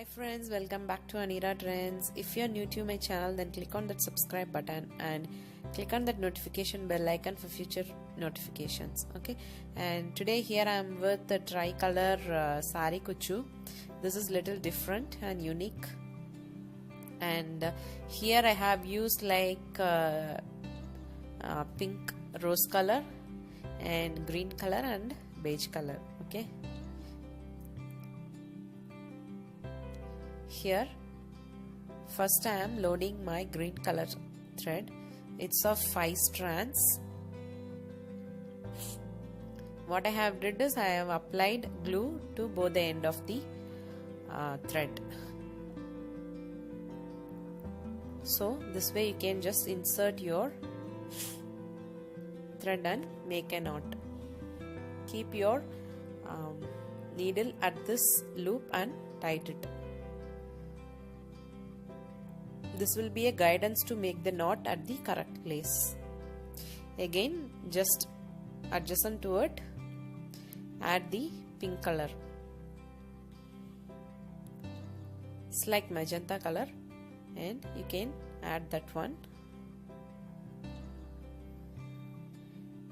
Hi friends, welcome back to Anira Trends. If you're new to my channel, then click on that subscribe button and click on that notification bell icon for future notifications. Okay, and today here I am with the Colour Saree Kuchu. This is little different and unique, and here I have used like pink rose color and green color and beige color. Okay, here first I am loading my green color thread. It's of 5 strands. What I have did is I have applied glue to both the end of the thread. So this way you can just insert your thread and make a knot. Keep your needle at this loop and tight it. This will be a guidance to make the knot at the correct place. Again, just adjacent to it, add the pink color. It's like magenta color, and you can add that one.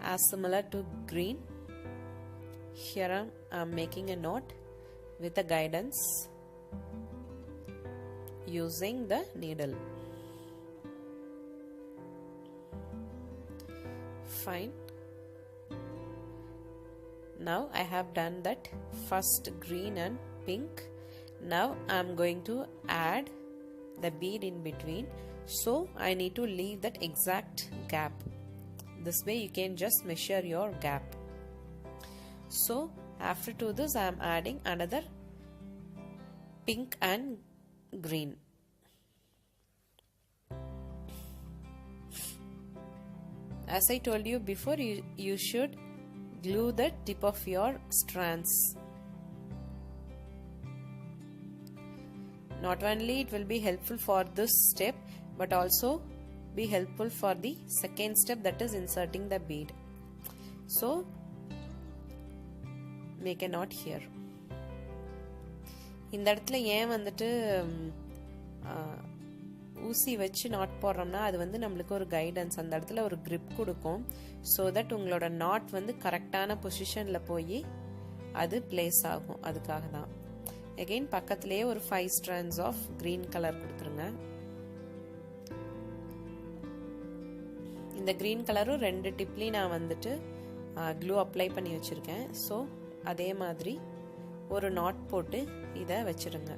As similar to green, here I am making a knot with a guidance using the needle. Fine. Now I have done that first green and pink. Now I am going to add the bead in between, so I need to leave that exact gap. This way you can just measure your gap. So after to this I am adding another pink and green. As I told you before, you should glue the tip of your strands. Not only it will be helpful for this step, but also be helpful for the second step, that is inserting the bead. So make a knot here. இந்த இடத்துல ஏன் வந்துட்டு ஊசி வச்சு not போடுறோம்னா அது வந்து நம்மளுக்கு ஒரு கைடன்ஸ், அந்த இடத்துல ஒரு grip கொடுக்கும். ஸோ தட் உங்களோட நாட் வந்து கரெக்டான பொசிஷனில் போய் அது பிளேஸ் ஆகும். அதுக்காக தான். அகெயின் பக்கத்துலேயே ஒரு 5 strands ஆஃப் green கலர் கொடுத்துருங்க. இந்த green கலரும் 2 டிப்லேயும் நான் வந்துட்டு க்ளூ அப்ளை பண்ணி வச்சுருக்கேன். ஸோ அதே மாதிரி ஒரு நாட் போட்டு இதை வச்சிருங்க.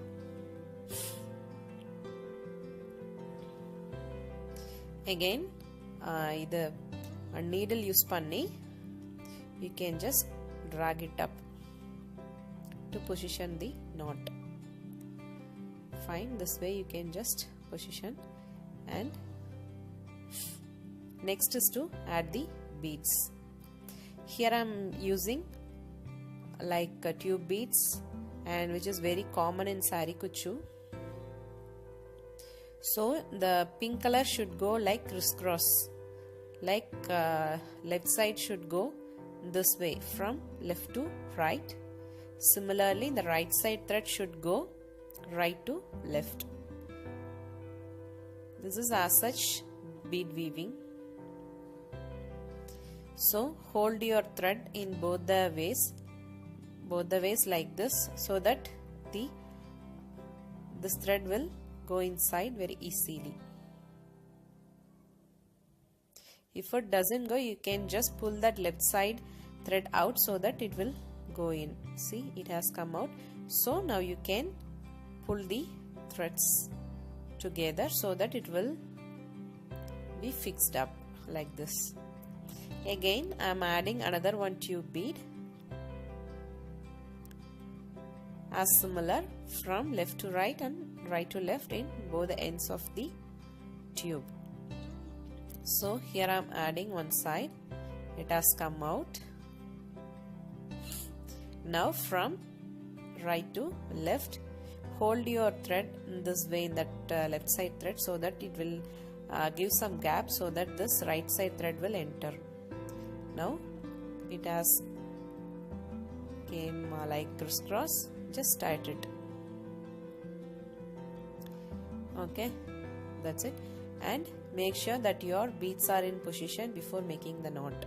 Again இது needle யூஸ் பண்ணி you can just drag it up to position the knot. Fine, this way you can just position. And next is to add the beads. Here I am using like tube beads, and which is very common in Saree Kuchu. So the pink color should go like crisscross, like left side should go this way from left to right. Similarly the right side thread should go right to left. This is as such bead weaving. So hold your thread in both the ways like this, so that this thread will go inside very easily. If it doesn't go, you can just pull that left side thread out so that it will go in. See, it has come out. So now you can pull the threads together so that it will be fixed up like this. Again I am adding another one tube bead, as similar from left to right and right to left in both the ends of the tube. So here I am adding one side. It has come out. Now from right to left, hold your thread in this way, in that left side thread, so that it will give some gap, so that this right side thread will enter. Now it has came like crisscross. Just tight it. Okay, that's it. And make sure that your beads are in position before making the knot.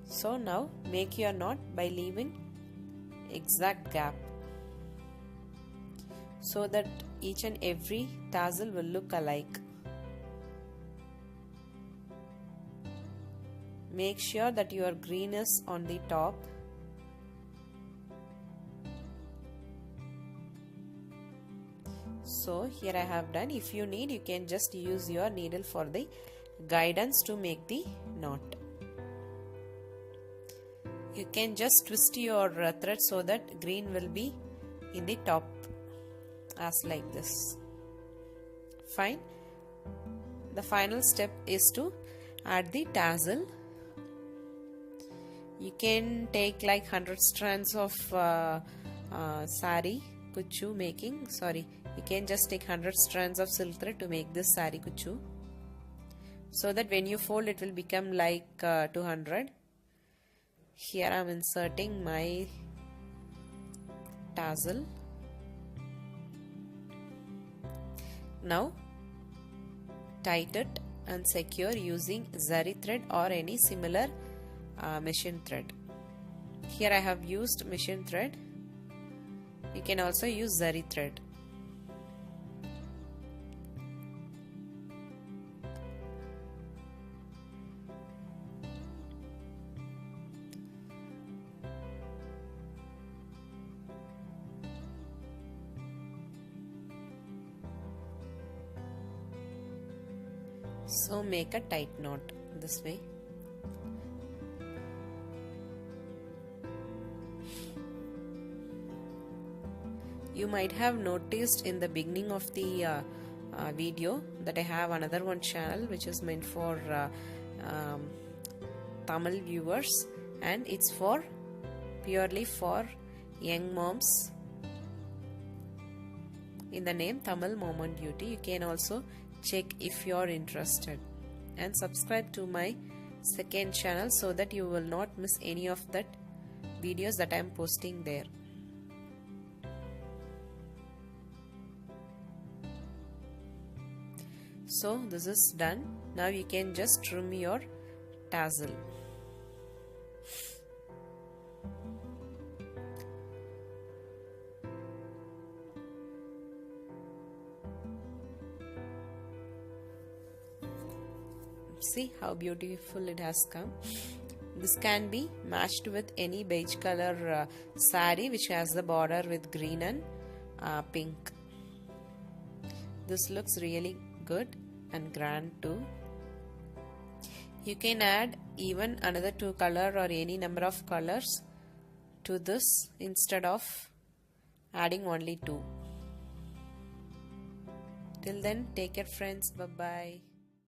So now make your knot by leaving exact gap, so that each and every tassel will look alike. Make sure that your green is on the top. So here I have done. If you need, you can just use your needle for the guidance to make the knot. You can just twist your thread so that green will be in the top, as like this. Fine. The final step is to add the tassel. You can take like 100 strands of saree kuchu making. You can just take 100 strands of silk thread to make this saree kuchu, so that when you fold it will become like 200. Here I am inserting my tassel. Now tight it and secure using zari thread or any similar machine thread. Here I have used machine thread. You can also use zari thread. So make a tight knot this way. You might have noticed in the beginning of the video that I have another one channel which is meant for Tamil viewers, and it's for purely for young moms, in the name Tamil Mom and Beauty. You can also check if you are interested, and subscribe to my second channel so that you will not miss any of that videos that I am posting there. So this is done. Now you can just trim your tassel. See how beautiful it has come. This can be matched with any beige color saree which has the border with green and pink. This looks really good and grand too. You can add even another 2 color or any number of colors to this instead of adding only 2. Till then, take care friends. Bye bye.